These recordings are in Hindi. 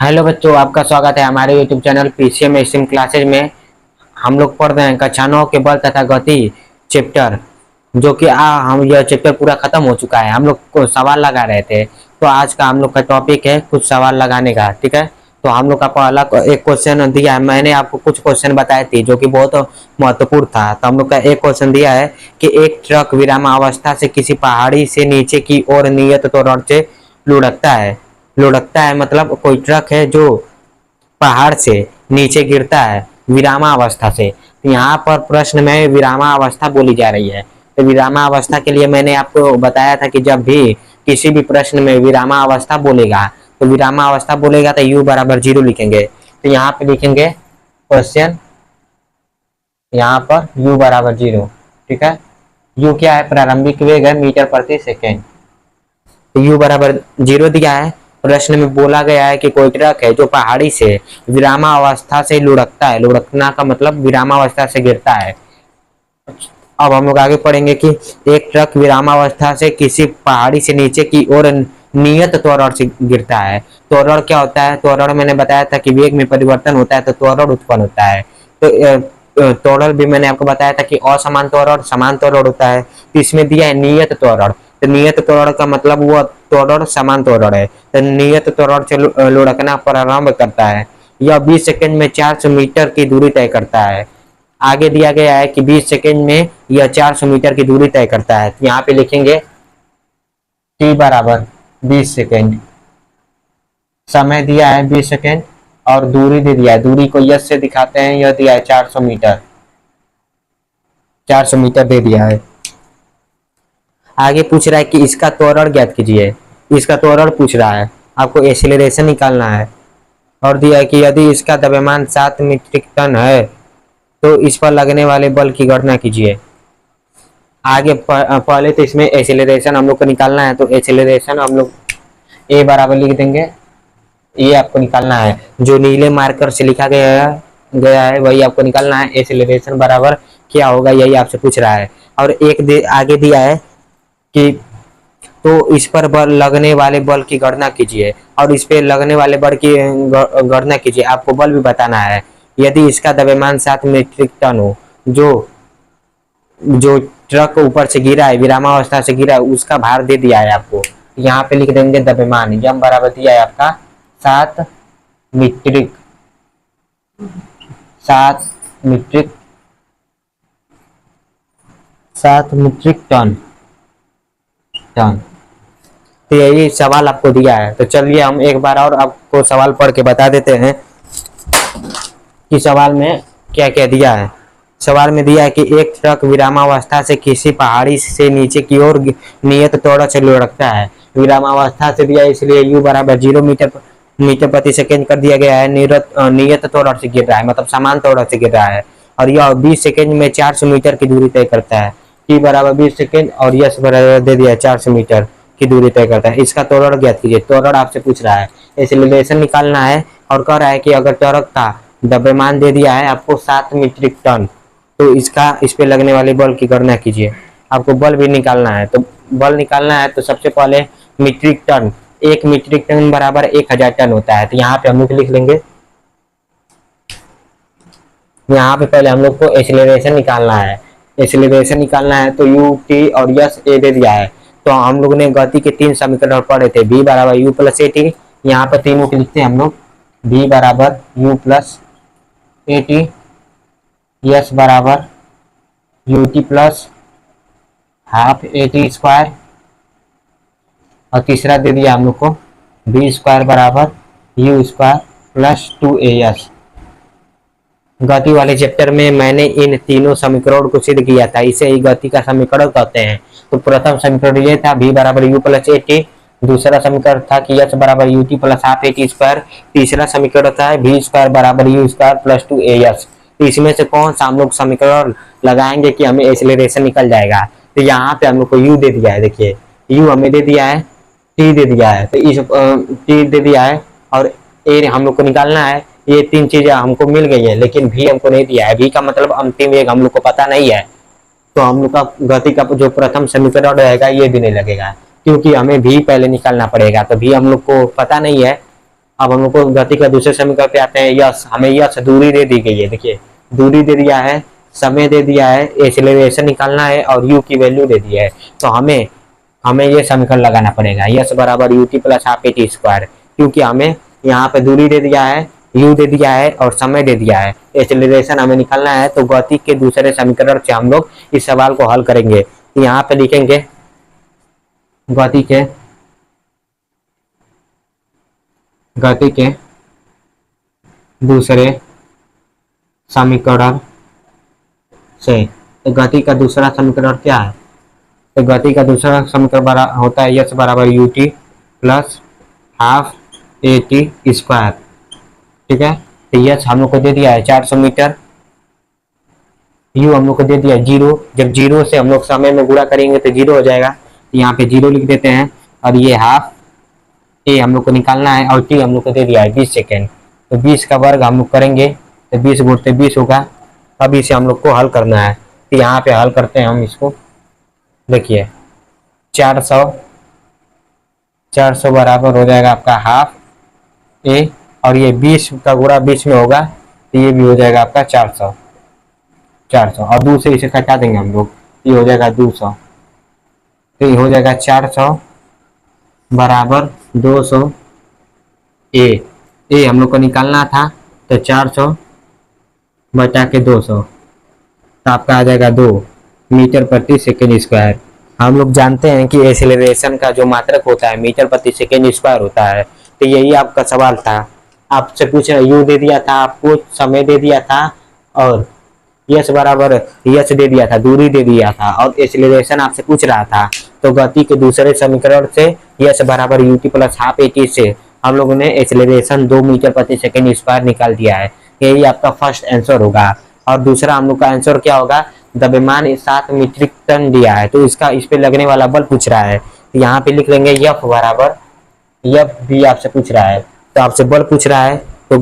हेलो बच्चों, आपका स्वागत है हमारे YouTube channel PCM stream classes में। हम लोग पढ़ रहे हैं कक्षा 9 के बल तथा गति चैप्टर, जो कि हम यह चैप्टर पूरा खत्म हो चुका है। हम लोग को सवाल लगा रहे थे, तो आज का हम लोग का टॉपिक है कुछ सवाल लगाने का। ठीक है, तो हम लोग का पहला एक क्वेश्चन दिया है। मैंने आपको कुछ क्वेश्चन बताए थे जो कि बहुत महत्वपूर्ण था। तो हम लोग का एक क्वेश्चन दिया है कि एक ट्रक विरामावस्था से किसी पहाड़ी से नीचे की ओर नियत तौर से लुढ़कता है। लुढ़कता है मतलब कोई ट्रक है जो पहाड़ से नीचे गिरता है विरामावस्था से। तो यहाँ पर प्रश्न में विरामावस्था बोली जा रही है। तो विरामावस्था के लिए मैंने आपको बताया था कि जब भी किसी भी प्रश्न में विरामावस्था बोलेगा, तो विरामावस्था बोलेगा तो u बराबर 0 लिखेंगे। तो यहाँ पे लिखेंगे क्वेश्चन, यहाँ पर u बराबर 0। ठीक है, u क्या है? प्रारंभिक वेग है मीटर प्रति सेकेंड। तो u बराबर 0 दिया है। प्रश्न में बोला गया है कि कोई ट्रक है जो पहाड़ी से विरामावस्था से लुढ़कता है। लुढ़कना का मतलब विरामावस्था से गिरता है। अब हम लोग आगे पढ़ेंगे कि एक ट्रक विरामावस्था से किसी पहाड़ी से नीचे की ओर नियत त्वरण से गिरता है। त्वरण क्या होता है? त्वरण मैंने बताया था कि वेग में परिवर्तन होता है तो त्वरण उत्पन्न होता है। तो त्वरण भी मैंने आपको बताया था कि असमान त्वरण, समान त्वरण होता है। तो इसमें दिया है नियत त्वरण। तो नियत त्वरण का मतलब वो त्वरण समान त्वरण है। तो नियत त्वरण से लुढ़कना प्रारंभ करता है। यह 20 सेकंड में 400 मीटर की दूरी तय करता है। आगे दिया गया है कि 20 सेकंड में यह 400 मीटर की दूरी तय करता है। तो यहाँ पे लिखेंगे t बराबर 20 सेकंड। समय दिया है 20 सेकंड और दूरी दे दिया है। दूरी को यस से दिखाते हैं। यह दिया है 400 मीटर। 400 मीटर दे दिया है। आगे पूछ रहा है कि इसका त्वरण ज्ञात कीजिए। इसका त्वरण पूछ रहा है, आपको एक्सीलरेशन निकालना है। और दिया है कि यदि इसका द्रव्यमान 7 मीट्रिक टन है तो इस पर लगने वाले बल की गणना कीजिए। आगे पहले तो इसमें एक्सीलरेशन हम लोग को निकालना है। तो एक्सीलरेशन हम लोग ए बराबर लिख देंगे। ये आपको निकालना है, जो नीले मार्कर से लिखा गया है वही आपको निकालना है। एक्सीलरेशन बराबर क्या होगा यही आपसे पूछ रहा है। और आगे दिया है कि तो इस पर बल लगने वाले बल की गणना कीजिए और इस पे लगने वाले बल की गणना कीजिए। आपको बल भी बताना है। यदि इसका द्रव्यमान 7 मीट्रिक टन हो, जो जो ट्रक ऊपर से गिरा है, विरामावस्था से गिरा है, उसका भार दे दिया है आपको। यहाँ पे लिख देंगे द्रव्यमान यम बराबर दिया है आपका 7 मीट्रिक 7 मीट्रिक 7 मीट्रिक टन। तो यही सवाल आपको दिया है। तो चलिए हम एक बार और आपको सवाल पढ़ के बता देते हैं कि सवाल में क्या क्या दिया है। सवाल में दिया है कि एक ट्रक विरामावस्था से किसी पहाड़ी से नीचे की ओर नियत त्वरण से लुढ़कता है। विरामावस्था से दिया है इसलिए u बराबर 0 मीटर प्रति सेकंड कर दिया गया है। नियत त्वरण से गिर रहा है मतलब समान त्वरण से गिर रहा है। और यह 20 सेकंड में 400 मीटर की दूरी तय करता है। t बराबर 20 सेकंड और यस बराबर दे दिया 400 मीटर की दूरी तय करता है। इसका त्वरण ज्ञात कीजिए। त्वरण आपसे पूछ रहा है, एक्सीलरेशन निकालना है और कह रहा है कि अगर त्वरक का द्रव्यमान दे दिया है आपको 7 मीट्रिक टन, तो इस पे लगने वाले बल की गणना कीजिए। आपको बल भी निकालना है। तो बल निकालना है तो सबसे पहले मीट्रिक टन, 1 मीट्रिक टन बराबर 1000 टन होता है। तो यहाँ पे हम लोग लिख लेंगे, यहाँ पे पहले हम लोग को एक्सीलरेशन निकालना है। एक्सीलरेशन निकालना है तो u t और यस ए दे दिया है। तो हम लोग ने गति के 3 समीकरण पढ़े थे, v बराबर u प्लस ए टी। यहाँ पर तीनों के लिखते हैं हम लोग, v बराबर u plus a t, s बराबर u t plus half a t square, और तीसरा दे दिया हम लोग को v स्क्वायर बराबर u स्क्वायर प्लस 2as। गति वाले चैप्टर में मैंने इन तीनों समीकरण को सिद्ध किया था, इसे ही गति का समीकरण कहते हैं। तो प्रथम समीकरण ये था v बराबर u प्लस ए टी। दूसरा समीकरण था कि यस बराबर u t plus half a t square. तीसरा समीकरण था v स्क्वायर बराबर u स्क्वायर प्लस 2as। तो इसमें से कौन सा हम लोग समीकरण लगाएंगे कि हमें एक्सीलरेशन निकल जाएगा। तो यहाँ पे हम लोग को u दे दिया है। देखिए u हमें दे दिया है, t दे दिया है। तो इस t दे दिया है और a हम लोग को निकालना है। ये 3 चीजें हमको मिल गई है, लेकिन v हमको नहीं दिया है। v का मतलब अंतिम वेग हम लोग को पता नहीं है। तो हम लोग का गति का जो प्रथम समीकरण रहेगा ये भी नहीं लगेगा, क्योंकि हमें v पहले निकालना पड़ेगा। तो v हम लोग को पता नहीं है, अब हम लोग को गति का दूसरे समीकरण पे आते हैं। यस, हमें यस दूरी दे दी गई है, देखिए दूरी दे दिया है, समय दे दिया है, एक्सीलरेशन निकालना है और यू की वैल्यू दे दी है। तो हमें हमें ये समीकरण लगाना पड़ेगा, यस बराबर u t plus half a t square, क्योंकि हमें यहाँ पे दूरी दे दिया है, यू दे दिया है और समय दे दिया है, एक्सीलरेशन हमें निकालना है। तो गति के दूसरे समीकरण से हम लोग इस सवाल को हल करेंगे। यहाँ पे लिखेंगे गति के दूसरे समीकरण से, तो गति का दूसरा समीकरण क्या है? तो गति का दूसरा समीकरण होता है यस बराबर u t plus half a t square, ठीक है। तो यस हम लोग को दे दिया है 400 मीटर, यू हम लोग को दे दिया है 0, जब 0 से हम लोग समय में गुणा करेंगे तो 0 हो जाएगा, तो यहाँ पे 0 लिख देते हैं। और ये हाफ ए हम लोग को निकालना है और टी हम लोग को दे दिया है 20 सेकेंड, तो 20 का वर्ग हम लोग करेंगे तो 20 गुणते 20 होगा। अब इसे हम लोग को हल करना है, तो यहाँ पे हल करते हैं हम इसको। देखिए 400 बराबर हो जाएगा आपका हाफ ए, और ये 20 का गुणा 20 में होगा तो ये भी हो जाएगा आपका 400 और 2 से इसे घटा देंगे हम लोग, ये हो जाएगा 200, तो ये हो जाएगा 400 बराबर 200 ए हम लोग को निकालना था, तो 400 बटा के 200, तो आपका आ जाएगा 2 मीटर प्रति सेकेंड स्क्वायर। हम लोग जानते हैं कि एक्सेलरेशन का जो मात्रक होता है मीटर प्रति सेकेंड स्क्वायर होता है। तो यही आपका सवाल था, आपसे पूछ रहे यू दे दिया था, आपको समय दे दिया था और यस बराबर यस दे दिया था, दूरी दे दिया था और एक्सेलरेशन आपसे पूछ रहा था। तो गति के दूसरे समीकरण से यस बराबर u t plus half a T से हम लोगों ने एक्सेलरेशन 2 मीटर प्रति सेकेंड स्क्वायर निकाल दिया है। यही आपका फर्स्ट आंसर होगा। और दूसरा हम लोग का आंसर क्या होगा? द्रव्यमान 7 मीट्रिक टन दिया है, तो इसका इस पे लगने वाला बल पूछ रहा है, तो यहाँ पे लिख लेंगे यफ बराबर, यफ भी आपसे पूछ रहा है, तो आपसे बल पूछ रहा है, तो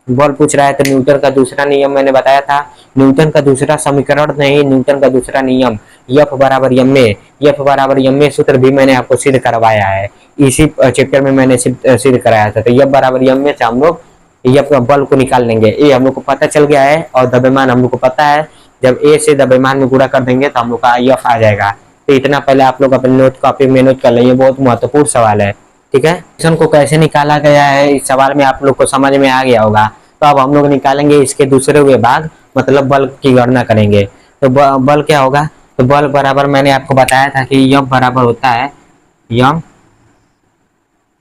बल पूछ रहा है तो न्यूटन का दूसरा नियम मैंने बताया था, न्यूटन का दूसरा समीकरण नहीं, न्यूटन का दूसरा नियम यफ बराबर यम ए, यफ बराबर यम ए सूत्र भी मैंने आपको सिद्ध करवाया है, इसी चैप्टर में मैंने सिद्ध कराया था। तो यफ बराबर यम ए से हम लोग यफ बल को निकाल लेंगे। ए हम लोग को पता चल गया है और द्रव्यमान हम लोग को पता है, जब ए से द्रव्यमान में गुणा कर देंगे तो हम लोग का यफ आ जाएगा। तो इतना पहले आप लोग अपने नोट कॉपी में नोट कर लेंगे, बहुत महत्वपूर्ण सवाल है, ठीक है। क्वेश्चन को कैसे निकाला गया है इस सवाल में आप लोग को समझ में आ गया होगा। तो अब हम लोग निकालेंगे इसके दूसरे विभाग, मतलब बल की गणना करेंगे। तो बल क्या होगा? तो बल बराबर मैंने आपको बताया था कि यम बराबर होता है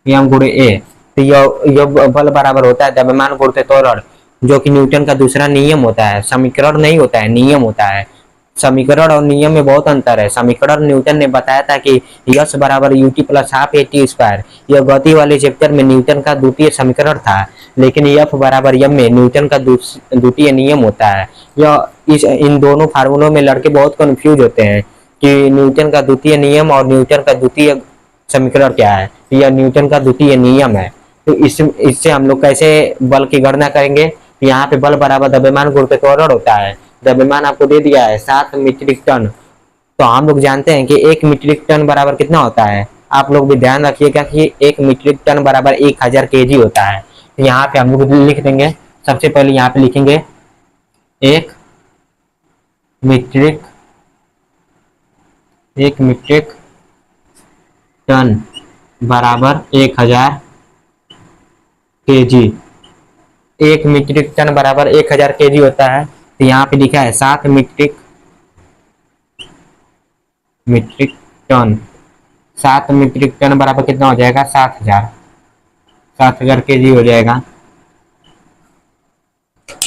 यम गुणे ए, तो यह बल बराबर होता है द्रव्यमान गुणित त्वरण, जो कि न्यूटन का दूसरा नियम होता है, समीकरण नहीं होता है, नियम होता है। समीकरण और नियम में बहुत अंतर है। समीकरण न्यूटन ने बताया था कि यस बराबर u t plus half a t square, यह गति वाले चैप्टर में न्यूटन का द्वितीय समीकरण था, लेकिन यफ बराबर यम में न्यूटन का द्वितीय नियम होता है। यह इन दोनों फार्मूलों में लड़के बहुत कंफ्यूज होते हैं कि न्यूटन का द्वितीय नियम और न्यूटन का द्वितीय समीकरण क्या है। यह न्यूटन का द्वितीय नियम है। तो इससे हम लोग कैसे बल की गणना करेंगे? यहाँ पे बल बराबर द्रव्यमान गुणित त्वरण होता है। द्रव्यमान आपको दे दिया है 7 मीट्रिक टन, तो हम लोग जानते हैं कि 1 मीट्रिक टन बराबर कितना होता है। आप लोग भी ध्यान रखिएगा कि 1 मीट्रिक टन बराबर 1000 केजी होता है। तो यहाँ पे हम लोग लिख देंगे, सबसे पहले यहाँ पे लिखेंगे 1 मीट्रिक टन बराबर 1000 केजी। 1 मीट्रिक टन बराबर 1000 केजी होता है। तो यहाँ पे लिखा है 7 मीट्रिक टन, 7 मीट्रिक टन बराबर कितना हो जाएगा? 7000 केजी हो जाएगा।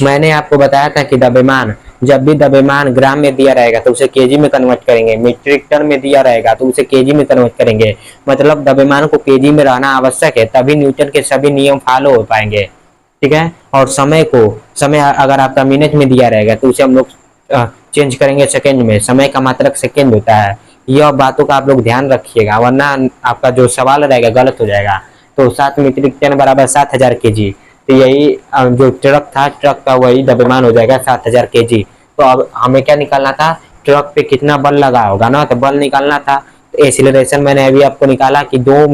मैंने आपको बताया था कि द्रव्यमान, जब भी द्रव्यमान ग्राम में दिया रहेगा तो उसे केजी में कन्वर्ट करेंगे, मीट्रिक टन में दिया रहेगा तो उसे केजी में कन्वर्ट करेंगे। मतलब द्रव्यमान को केजी में रहना आवश्यक है, तभी न्यूटन के सभी नियम फॉलो हो पाएंगे, ठीक है। और समय अगर आपका मिनट में दिया रहेगा तो उसे हम लोग चेंज करेंगे सेकेंड में, समय का मात्रक सेकेंड होता है। यह बातों का आप लोग ध्यान रखिएगा, वरना आपका जो सवाल रहेगा गलत हो जाएगा। तो 7 मीट्रिक टन बराबर 7000 केजी, तो यही जो ट्रक था, ट्रक का वही द्रव्यमान हो जाएगा 7000 केजी। तो अब हमें क्या निकालना था? ट्रक पे कितना बल लगा होगा ना, तो बल निकालना था। तो एक्सीलरेशन मैंने अभी आपको निकाला कि 2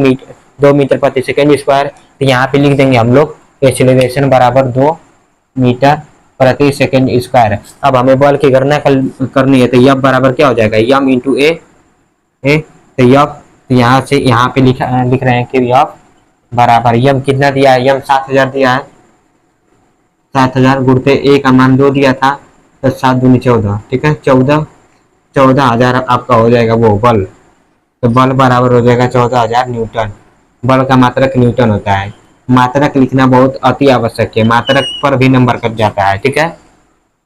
मीटर प्रति सेकेंड स्क्वायर, तो यहाँ पे लिख देंगे हम लोग एक्सेलरेशन बराबर 2 मीटर प्रति सेकेंड स्क्वायर। अब हमें बल की गणना करनी है, तो यफ बराबर क्या हो जाएगा, यम इंटू ए। तो यफ यहाँ से यहाँ पे लिख रहे हैं कि यफ बराबर यम कितना दिया है, यम 7000 दिया है, 7000 गुणते ए का मान 2 दिया था, तो 7 दूनी 14, ठीक है, 14,000 आपका हो जाएगा वो बल। तो बल बराबर हो जाएगा 14,000 न्यूटन। बल का मात्रक न्यूटन होता है। मात्रक लिखना बहुत अति आवश्यक है, मात्रक पर भी नंबर कट जाता है, ठीक है।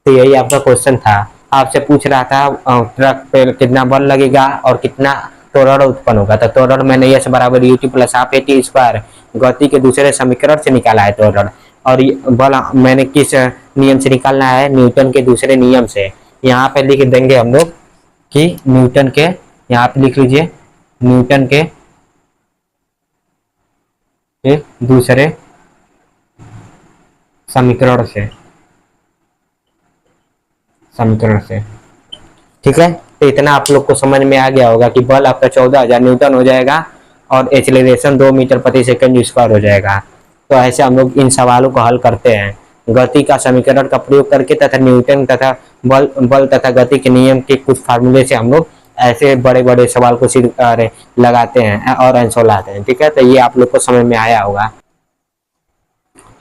तो यही आपका क्वेश्चन था। आपसे पूछ रहा था ट्रक पे कितना बल लगेगा और कितना त्वरण उत्पन्न होगा। तो त्वरण मैंने यस बराबर u2 plus half at square गति के दूसरे समीकरण से निकाला है त्वरण। और बल मैंने किस नियम से निकालना है, न्यूटन के दूसरे नियम से। यहाँ पे लिख देंगे हम लोग कि न्यूटन के, यहाँ पे लिख लीजिए न्यूटन के दूसरे समीकरण से, ठीक है। तो इतना आप लोग को समझ में आ गया होगा कि बल आपका 14,000 न्यूटन हो जाएगा और एक्सेलरेशन 2 मीटर प्रति सेकंड स्क्वायर हो जाएगा। तो ऐसे हम लोग इन सवालों को हल करते हैं गति का समीकरण का प्रयोग करके तथा न्यूटन तथा बल तथा गति के नियम के कुछ फार्मूले से हम लोग ऐसे बड़े बड़े सवाल को लगाते हैं और आंसर लाते हैं, ठीक है। तो ये आप लोग को समझ में आया होगा।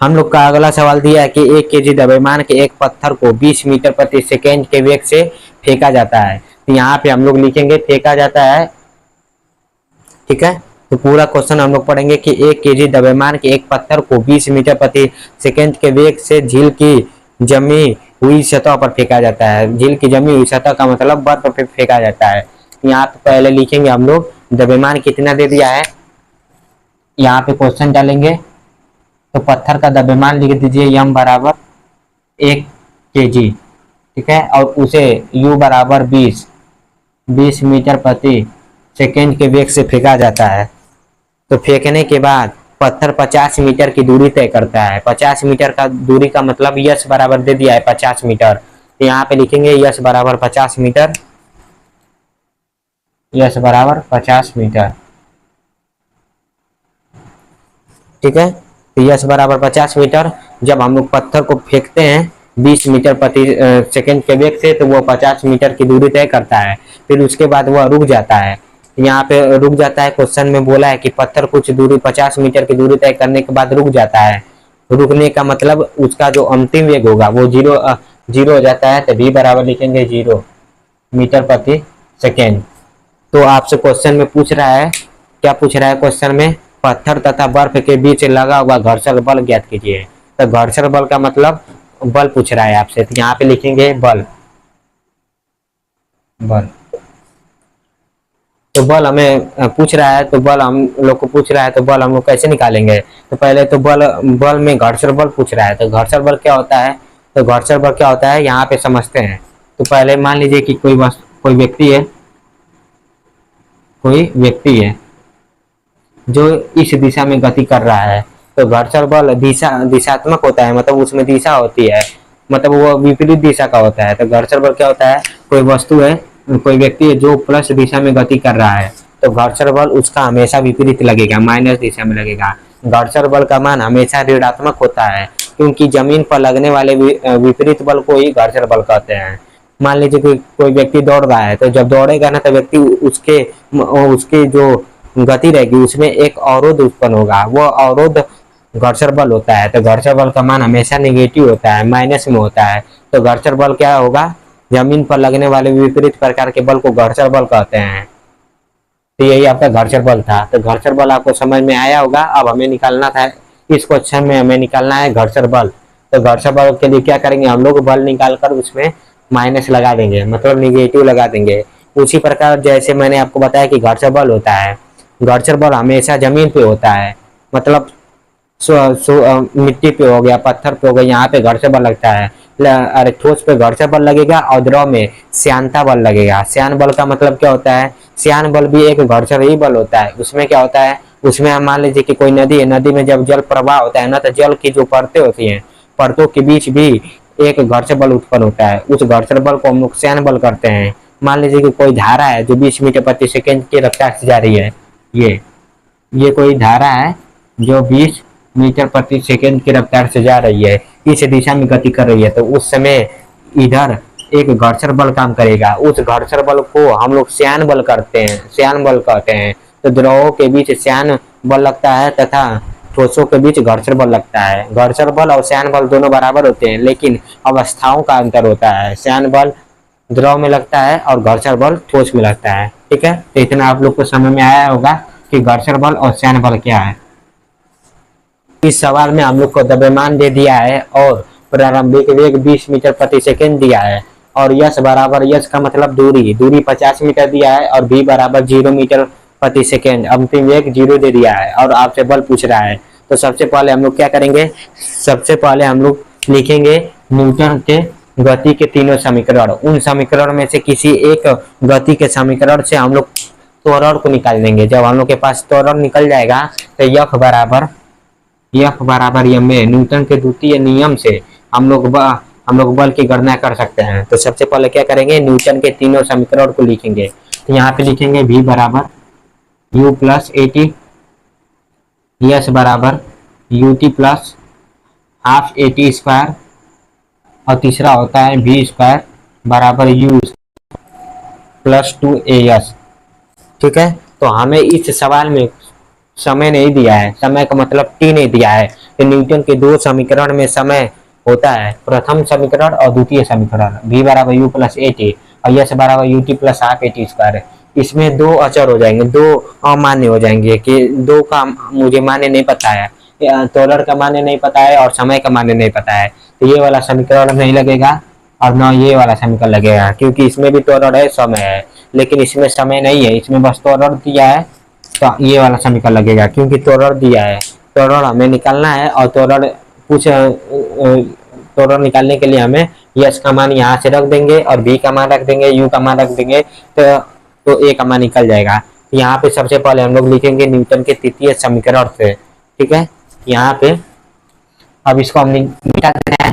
हम लोग का अगला सवाल दिया है कि 1 केजी द्रव्यमान के एक पत्थर को 20 मीटर प्रति सेकेंड के वेग से फेंका जाता है। तो यहाँ पे हम लोग लिखेंगे फेंका जाता है, ठीक है। तो पूरा क्वेश्चन हम लोग पढ़ेंगे कि 1 केजी द्रव्यमान के एक पत्थर को 20 मीटर प्रति सेकेंड के वेग से झील की जमी हुई सतह पर फेंका जाता है। झील की जमी हुई सतह का मतलब बर्फ पर फेंका जाता है। यहाँ पे पहले लिखेंगे हम लोग द्रव्यमान कितना दे दिया है, यहाँ पे क्वेश्चन डालेंगे। तो पत्थर का द्रव्यमान लिख दीजिए यम बराबर 1 केजी, ठीक है। और उसे u बराबर 20 मीटर प्रति सेकेंड के वेग से फेंका जाता है। तो फेंकने के बाद पत्थर 50 मीटर की दूरी तय करता है। 50 मीटर का दूरी का मतलब यश बराबर दे दिया है 50 मीटर। तो यहाँ पे लिखेंगे यश बराबर 50 मीटर, यश बराबर 50 मीटर, ठीक है। तो यश बराबर 50 मीटर। जब हम लोग पत्थर को फेंकते हैं 20 मीटर प्रति सेकेंड के वेग से, तो वो 50 मीटर की दूरी तय करता है। फिर उसके बाद वह रुक जाता है। यहाँ पे रुक जाता है, क्वेश्चन में बोला है कि पत्थर कुछ दूरी 50 मीटर की दूरी तय करने के बाद रुक जाता है। रुकने का मतलब उसका जो अंतिम वेग होगा वो जीरो हो जाता है। तो v बराबर लिखेंगे 0 मीटर प्रति सेकेंड। तो आपसे क्वेश्चन में पूछ रहा है, क्या पूछ रहा है क्वेश्चन में, पत्थर तथा बर्फ के बीच लगा हुआ घर्षण बल ज्ञात कीजिए। तो घर्षण बल का मतलब बल पूछ रहा है आपसे। तो यहाँ पे लिखेंगे बल। तो बल हमें पूछ रहा है, तो बल हम लोग को पूछ रहा है, तो बल हम लोग कैसे निकालेंगे। तो पहले तो बल में घर्षण बल पूछ रहा है। तो घर्षण बल क्या होता है, तो घर्षण बल क्या होता है यहाँ पे समझते हैं। तो पहले मान लीजिए कि कोई व्यक्ति है जो इस दिशा में गति कर रहा है। तो घर्षण बल दिशात्मक होता है, मतलब उसमें दिशा होती है, मतलब वो विपरीत दिशा का होता है। तो घर्षण बल क्या होता है, कोई वस्तु है, कोई व्यक्ति है जो प्लस दिशा में गति कर रहा है, तो घर्षण बल उसका हमेशा विपरीत लगेगा, माइनस दिशा में लगेगा। घर्षण बल का मान हमेशा ऋणात्मक होता है, क्योंकि जमीन पर लगने वाले विपरीत बल को ही घर्षण बल कहते हैं। मान लीजिए कोई व्यक्ति दौड़ रहा है, तो जब दौड़ेगा ना, तो व्यक्ति उसके जो गति रहेगी उसमें एक अवरोध उत्पन्न होगा, वो अवरोध घर्षण बल होता है। तो घर्षण बल का मान हमेशा नेगेटिव होता है, माइनस में होता है। तो घर्षण बल क्या होगा, जमीन पर लगने वाले विपरीत प्रकार के बल को घर्षण बल कहते हैं। तो यही आपका घर्षण बल था। तो घर्षण बल आपको समझ में आया होगा। अब हमें निकालना था, इस क्वेश्चन में हमें निकालना है घर्षण बल। तो घर्षण बल के लिए क्या करेंगे, हम लोग बल निकालकर उसमें माइनस लगा देंगे, मतलब निगेटिव लगा देंगे। उसी प्रकार जैसे मैंने आपको बताया कि घर्षण बल होता है, घर्षण बल हमेशा जमीन पे होता है, मतलब मिट्टी पे हो गया, पत्थर पे हो गया, यहाँ पे घर्षण बल लगता है। अरे ठोस पे घर्षण बल लगेगा और द्रव में श्यानता बल लगेगा। श्यान बल का मतलब क्या होता है, श्यान बल भी एक घर्षण ही बल होता है। उसमें क्या होता है, उसमें हम मान लीजिए कि कोई नदी है, नदी में जब जल प्रवाह होता है ना, तो जल की जो परतें होती हैं, परतों के बीच भी एक घर्षण बल उत्पन्न होता है। उस घर्षण बल को हम लोग श्यान बल करते हैं। मान लीजिए कि कोई धारा है जो 20 मीटर प्रति सेकेंड की रफ्तार से जा रही है, ये कोई धारा है जो 20 मीटर प्रति सेकंड की रफ्तार से जा रही है, इस दिशा में गति कर रही है, तो उस समय इधर एक घर्षण बल काम करेगा। उस घर्षण बल को हम लोग श्यान बल करते हैं, श्यान बल कहते हैं। तो द्रवों के बीच श्यान बल लगता है तथा ठोसों के बीच घर्षण बल लगता है। घर्षण बल और श्यान बल दोनों बराबर होते हैं, लेकिन अवस्थाओं का अंतर होता है। श्यान बल द्रव में लगता है और घर्षण बल ठोस में लगता है। ठीक है, तो इतना आप लोग को समझ में आया होगा कि घर्षण बल और श्यान बल क्या है। इस सवाल में हम लोग को द्रव्यमान दे दिया है और प्रारंभिक वेग 20 मीटर प्रति सेकंड दिया है, और यश बराबर, यश का मतलब दूरी, दूरी 50 मीटर दिया है, और v बराबर 0 मीटर प्रति सेकंड, अंतिम वेग 0 दे दिया है, और आपसे बल पूछ रहा है। तो सबसे पहले हम लोग क्या करेंगे, सबसे पहले हम लोग लिखेंगे न्यूटन के गति के तीनों समीकरण। उन समीकरण में से किसी एक गति के समीकरण से हम लोग त्वरण को निकाल देंगे। जब हम लोग के पास त्वरण निकल जाएगा तो F बराबर ma, न्यूटन के द्वितीय नियम से हम लोग बल की गणना कर सकते हैं। तो सबसे पहले क्या करेंगे, न्यूटन के तीनों समीकरण को लिखेंगे। तो यहाँ पे लिखेंगे v बराबर u प्लस AT, यश बराबर ut plus half AT square, और तीसरा होता है v स्क्वायर बराबर u प्लस 2as। ठीक है, तो हमें इस सवाल में समय नहीं दिया है, समय का मतलब t नहीं दिया है। तो न्यूटन के दो समीकरण में समय होता है, प्रथम समीकरण और द्वितीय समीकरण। v बराबर u प्लस AT और यश बराबर ut plus half AT square. इसमें दो अचर हो जाएंगे, दो अमान्य हो जाएंगे कि दो का मुझे मान्य नहीं पता है, त्वरण का मान्य नहीं पता है और समय का मान्य नहीं पता है। तो ये वाला समीकरण नहीं लगेगा और न ये वाला समीकरण लगेगा, क्योंकि इसमें भी त्वरण है, समय है, लेकिन इसमें समय नहीं है, इसमें बस त्वरण दिया है। तो ये वाला समीकरण लगेगा, क्योंकि त्वरण दिया है, त्वरण हमें निकालना है, और त्वरण निकालने के लिए हमें यश का मान यहाँ से रख देंगे और v का मान रख देंगे, u का मान रख देंगे, तो a का मान निकल जाएगा। तो यहाँ पे सबसे पहले हम लोग लिखेंगे न्यूटन के तृतीय समीकरण से। ठीक है, यहाँ पे अब इसको हम मिटा देते हैं।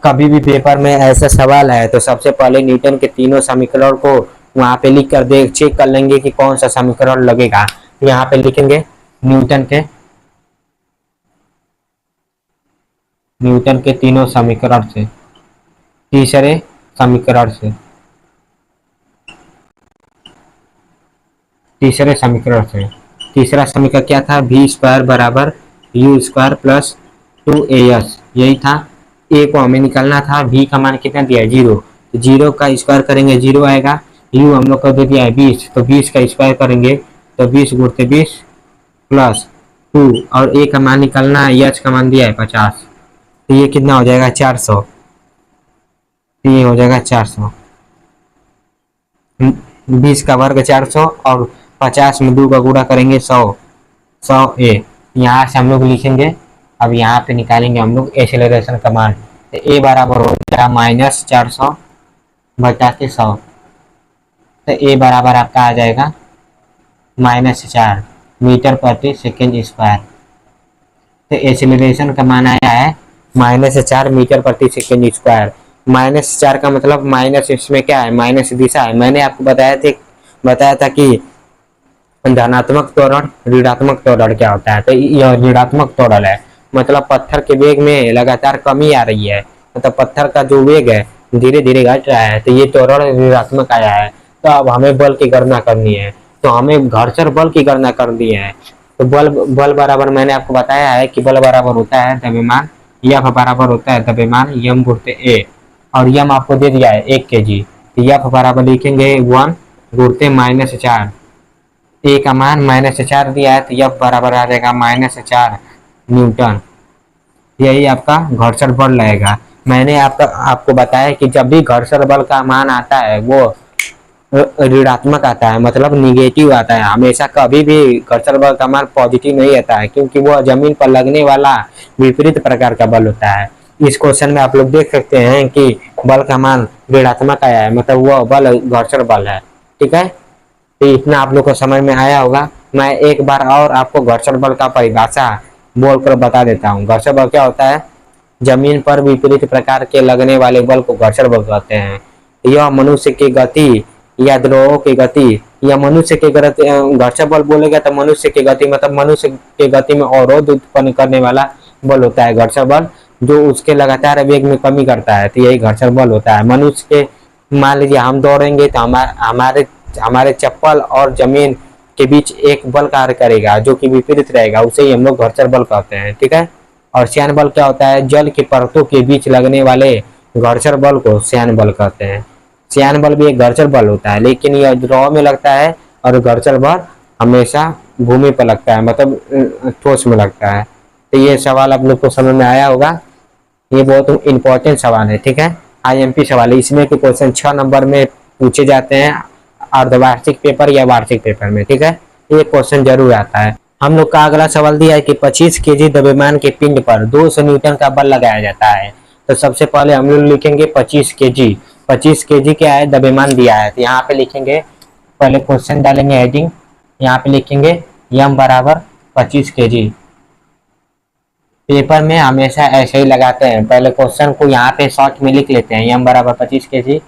कभी भी पेपर में ऐसा सवाल है तो सबसे पहले न्यूटन के तीनों समीकरण को वहां पे लिख कर चेक कर लेंगे कि कौन सा समीकरण लगेगा। यहाँ पे लिखेंगे न्यूटन के तीनों समीकरण से, तीसरे समीकरण से, तीसरा समीकरण क्या था, v स्क्वायर बराबर u स्क्वायर प्लस 2as, यही था। a को हमें निकालना था, v का मान कितना दिया है 0, 0 का स्क्वायर करेंगे 0 आएगा, u हम लोग को दे दिया है 20, तो 20 का स्क्वायर करेंगे तो 20 गुणते 20 प्लस 2, और a का मान निकालना है, h का मान दिया है 50, तो ये कितना हो जाएगा 400, ये हो जाएगा 400, 20 का वर्ग 400 और 50 में 2 का गुणा करेंगे 100 a। यहाँ से हम लोग लिखेंगे, अब यहाँ पे निकालेंगे हम लोग एक्सेलरेशन का मान। तो a बराबर हो जाएगा -400 बटा के 100, तो a बराबर आपका आ जाएगा -4 मीटर प्रति सेकेंड स्क्वायर। तो एक्सेलरेशन का मान आया है -4 मीटर प्रति सेकेंड स्क्वायर। -4 का मतलब माइनस, इसमें क्या है, माइनस दिशा है। मैंने आपको बताया था कि धनात्मक त्वरण, ऋणात्मक त्वरण क्या होता है। तो यह ऋणात्मक त्वरण है, मतलब पत्थर के वेग में लगातार कमी आ रही है, मतलब पत्थर का जो वेग है धीरे धीरे घट रहा है, तो ये त्वरण ऋणात्मक आया है। तो अब हमें बल की गणना करनी है, तो हमें घर्षण बल की गणना करनी है। तो बल बराबर मैंने आपको बताया है कि बल बराबर होता है द्रव्यमान, F बराबर होता है द्रव्यमान m गुणते a, और m आपको दे दिया है 1 kg। तो F बराबर लिखेंगे 1 गुणते -4, a का मान -4 दिया है, तो F बराबर आ जाएगा -4 न्यूटन। यही आपका घर्षण बल रहेगा। मैंने आपको बताया कि जब भी घर्षण बल का मान आता है वो ऋणात्मक आता है, मतलब निगेटिव आता है। हमेशा कभी भी घर्षण बल का मान पॉजिटिव नहीं आता है, क्योंकि वह जमीन पर लगने वाला विपरीत प्रकार का बल होता है। इस क्वेश्चन में आप लोग देख सकते हैं कि बल का मान ऋणात्मक आया है, मतलब वह बल घर्षण बल है। ठीक है, तो इतना आप लोग को समझ में आया होगा। मैं एक बार और आपको घर्षण बल का परिभाषा बोलकर बता देता हूँ। घर्षण बल क्या होता है, जमीन पर विपरीत प्रकार के लगने वाले बल को घर्षण बल कहते हैं। यह मनुष्य की गति या द्रवों की गति या मनुष्य के गति, घर्षण बल बोलेगा तो मनुष्य की गति मतलब मनुष्य के गति में अवरोध उत्पन्न करने वाला बल होता है घर्षण बल, जो उसके लगातार वेग में कमी करता है, तो यही घर्षण बल होता है। मनुष्य के, मान लीजिए हम दौड़ेंगे तो हमारे हमारे चप्पल और जमीन के बीच एक बल कार्य करेगा जो कि विपरीत रहेगा, उसे ही हम लोग घर्षण बल कहते हैं, ठीक है। और श्यान बल क्या होता है, जल की परतों के बीच लगने वाले घर्षण बल को श्यान बल कहते हैं। श्यान बल भी एक घर्षण बल होता है, लेकिन यह द्रव में लगता है और घर्षण बल हमेशा भूमि पर लगता है, मतलब ठोस में लगता है। तो ये सवाल आप लोग को समझ में आया होगा, ये बहुत इंपॉर्टेंट सवाल है, ठीक है। आईएमपी सवाल है, इसमें के क्वेश्चन 6 नंबर में पूछे जाते हैं अर्धवार्षिक पेपर या वार्षिक पेपर में, ठीक है। ये क्वेश्चन जरूर आता है। हम लोग का अगला सवाल दिया है कि 25 केजी द्रव्यमान के पिंड पर 200 न्यूटन का बल लगाया जाता है। तो सबसे पहले हम लोग लिखेंगे 25 केजी। 25 केजी क्या है, द्रव्यमान दिया है, तो यहाँ पे लिखेंगे, पहले क्वेश्चन डालेंगे हेडिंग, यहाँ पे लिखेंगे यम बराबर 25 केजी। पेपर में हमेशा ऐसे ही लगाते हैं, पहले क्वेश्चन को यहाँ पे शॉर्ट में लिख लेते हैं, यम बराबर 25 केजी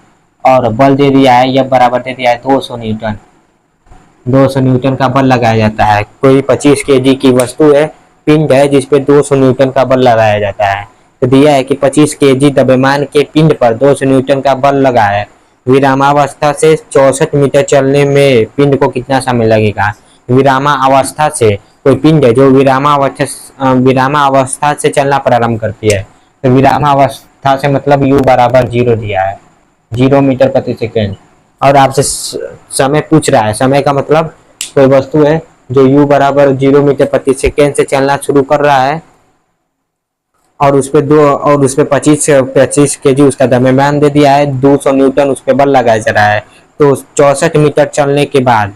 और बल दे दिया है, यम बराबर दे दिया है 200 न्यूटन। 200 न्यूटन का बल लगाया जाता है। कोई 25 केजी की वस्तु है, पिंड है, जिसपे 200 न्यूटन का बल लगाया जाता है। तो दिया है कि 25 केजी द्रव्यमान के पिंड पर 200 न्यूटन का बल लगा है। विरामावस्था से 64 मीटर चलने में पिंड को कितना समय लगेगा। विरामावस्था से, कोई पिंड है जो विरामावस्था से चलना प्रारंभ करती है, तो विरामावस्था से मतलब u बराबर 0 दिया है, 0 मीटर प्रति सेकेंड। और आपसे समय पूछ रहा है, समय का मतलब कोई वस्तु है जो u बराबर 0 मीटर प्रति सेकेंड से चलना शुरू कर रहा है और उस पे 25 केजी उसका द्रव्यमान दे दिया है, 200 न्यूटन उस पे बल लगाया जा रहा है। तो 64 मीटर चलने के बाद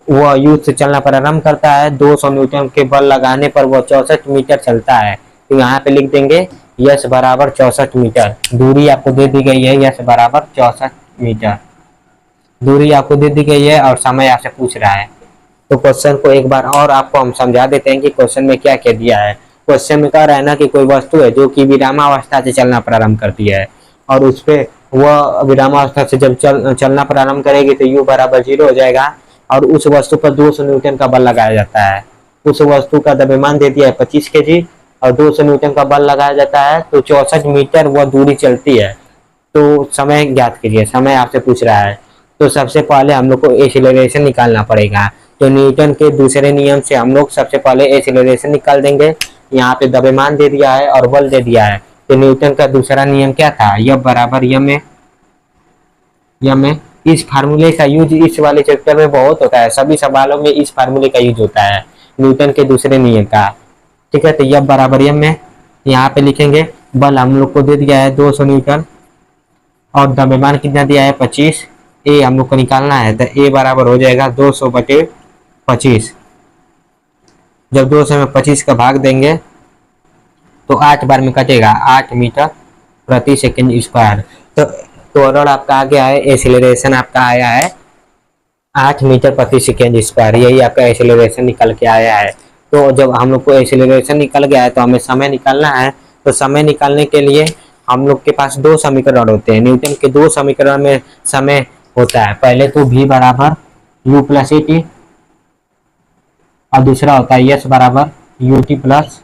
वह u से चलना प्रारंभ करता है, 200 न्यूटन के बल लगाने पर वह 64 मीटर चलता है। तो यहाँ पे लिख देंगे यश बराबर 64 मीटर। दूरी आपको दे दी गई है, यश बराबर 64 मीटर दूरी आपको दे दी गई है और समय आपसे पूछ रहा है। तो क्वेश्चन को एक बार और आपको हम समझा देते हैं कि क्वेश्चन में क्या क्या दिया है। क्वेश्चन में कह रहा है ना कि कोई वस्तु है जो कि विरामावस्था से चलना प्रारंभ करती है और उस पे वह विरामावस्था से जब चलना प्रारंभ करेगी तो u बराबर 0 हो जाएगा और उस वस्तु पर 200 न्यूटन का बल लगाया जाता है। उस वस्तु का द्रव्यमान दे दिया है 25 केजी और 200 न्यूटन का बल लगाया जाता है, तो 64 मीटर वह दूरी चलती है। तो समय ज्ञात कीजिए, समय आपसे पूछ रहा है। तो सबसे पहले हम लोग को एक्सीलरेशन निकालना पड़ेगा। तो न्यूटन के दूसरे नियम से हम लोग सबसे पहले एक्सीलरेशन निकाल देंगे। यहाँ पे द्रव्यमान दे दिया है और बल दे दिया है, तो न्यूटन का दूसरा नियम क्या था, F बराबर यम है। इस फार्मूले का यूज इस वाले चैप्टर में बहुत होता है, सभी सवालों में इस फार्मूले का यूज होता है, न्यूटन के दूसरे नियम का, ठीक है। तो F बराबर यम है। यहाँ पे लिखेंगे बल हम लोग को दे दिया है 200 न्यूटन और द्रव्यमान कितना दिया है 25। ए हम लोग को निकालना है, तो ए बराबर हो जाएगा 200/25। जब 200 में 25 का भाग देंगे तो 8 बार में कटेगा, 8 मीटर प्रति सेकंड स्क्वायर। तो टोटल आपका आ गया है, एक्सीलरेशन आपका आया है 8 मीटर प्रति सेकंड स्क्वायर, यही आपका एक्सीलरेशन निकल के आया है। तो जब हम लोग को एक्सीलरेशन निकल गया है तो हमें समय निकालना है। तो समय निकालने के लिए हम लोग के पास 2 समीकरण होते हैं, न्यूटन के 2 समीकरण में समय होता है। पहले तो v बराबर u प्लस ए टी और दूसरा होता है s बराबर u T plus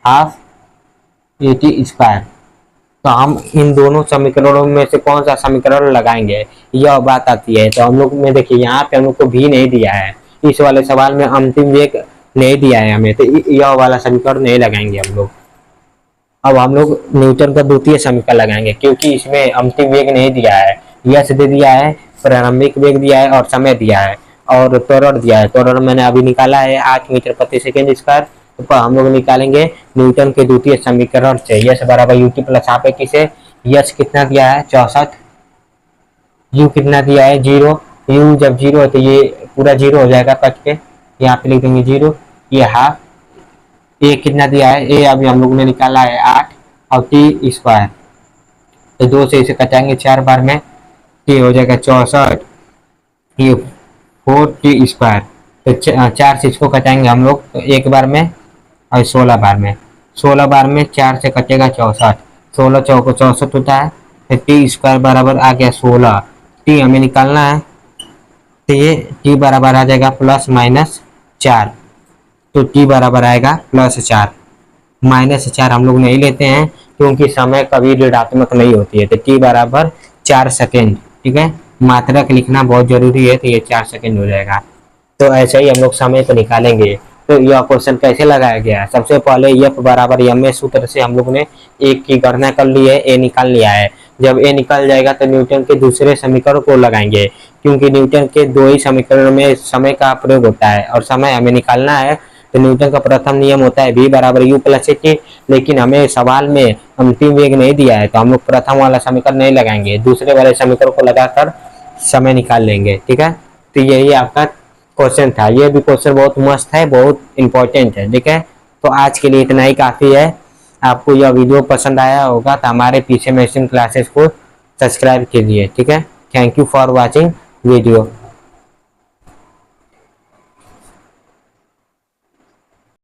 half a t square. तो हम इन दोनों समीकरणों में से कौन सा समीकरण लगाएंगे, यह बात आती है। तो हम लोग में देखिए यहाँ पे हम लोग को भी नहीं दिया है, इस वाले सवाल में अंतिम वेग नहीं दिया है हमें, तो यह वाला समीकरण नहीं लगाएंगे हम लोग। अब हम लोग न्यूटन का द्वितीय समीकरण लगाएंगे, क्योंकि इसमें अंतिम वेग नहीं दिया है, यश दे दिया है, प्रारंभिक वेग दिया है और समय दिया है और त्वरण दिया है। त्वरण मैंने अभी निकाला है 8 मीटर प्रति सेकंड स्क्वायर। तो हम लोग निकालेंगे न्यूटन के द्वितीय समीकरण से, यश बराबर u t plus half a T से यश कितना दिया है 64, यू कितना दिया है 0, यू जब 0 है तो ये पूरा 0 हो जाएगा कट के, यहाँ पे लिख देंगे 0, ये हाफ, ए कितना दिया है, ए अभी हम लोग ने निकाला है 8 और टी स्क्वायर, तो 2 से इसे कटाएंगे 4 बार में, टी हो जाएगा 64, ये 4 टी स्क्वायर। तो 4 से इसको कटाएंगे हम लोग तो 1 बार में और 16 बार में, 16 बार में 4 से कटेगा 64, 16 चौको 64 होता है। फिर टी स्क्वायर बराबर आ गया 16, टी हमें निकालना है तो ये t बराबर आ जाएगा +-4, तो t बराबर आएगा +4। -4 हम लोग नहीं लेते हैं क्योंकि समय कभी ऋणात्मक नहीं होती है, तो t बराबर 4 सेकेंड। ठीक है, मात्रक लिखना बहुत जरूरी है, तो ये 4 सेकेंड हो जाएगा। तो ऐसे ही हम लोग समय को निकालेंगे। तो यह क्वेश्चन कैसे लगाया गया है, सबसे पहले F बराबर ma सूत्र से हम लोग ने एक की गणना कर ली है, a निकाल लिया है। जब a निकल जाएगा तो न्यूटन के दूसरे समीकरण को लगाएंगे, क्योंकि न्यूटन के दो ही समीकरण में समय का प्रयोग होता है और समय हमें निकालना है। तो न्यूटन का प्रथम नियम होता है v बराबर u + at, लेकिन हमें सवाल में अंतिम वेग नहीं दिया है, तो हम लोग प्रथम वाला समीकरण नहीं लगाएंगे, दूसरे वाले समीकरण को लगाकर समय निकाल लेंगे। ठीक है, तो यही आपका क्वेश्चन था। ये भी क्वेश्चन बहुत मस्त है, बहुत इंपॉर्टेंट है। ठीक है, तो आज के लिए इतना ही काफ़ी है। आपको यह वीडियो पसंद आया होगा तो हमारे पीछे में क्लासेस को सब्सक्राइब कीजिए। ठीक है, thank you for watching video.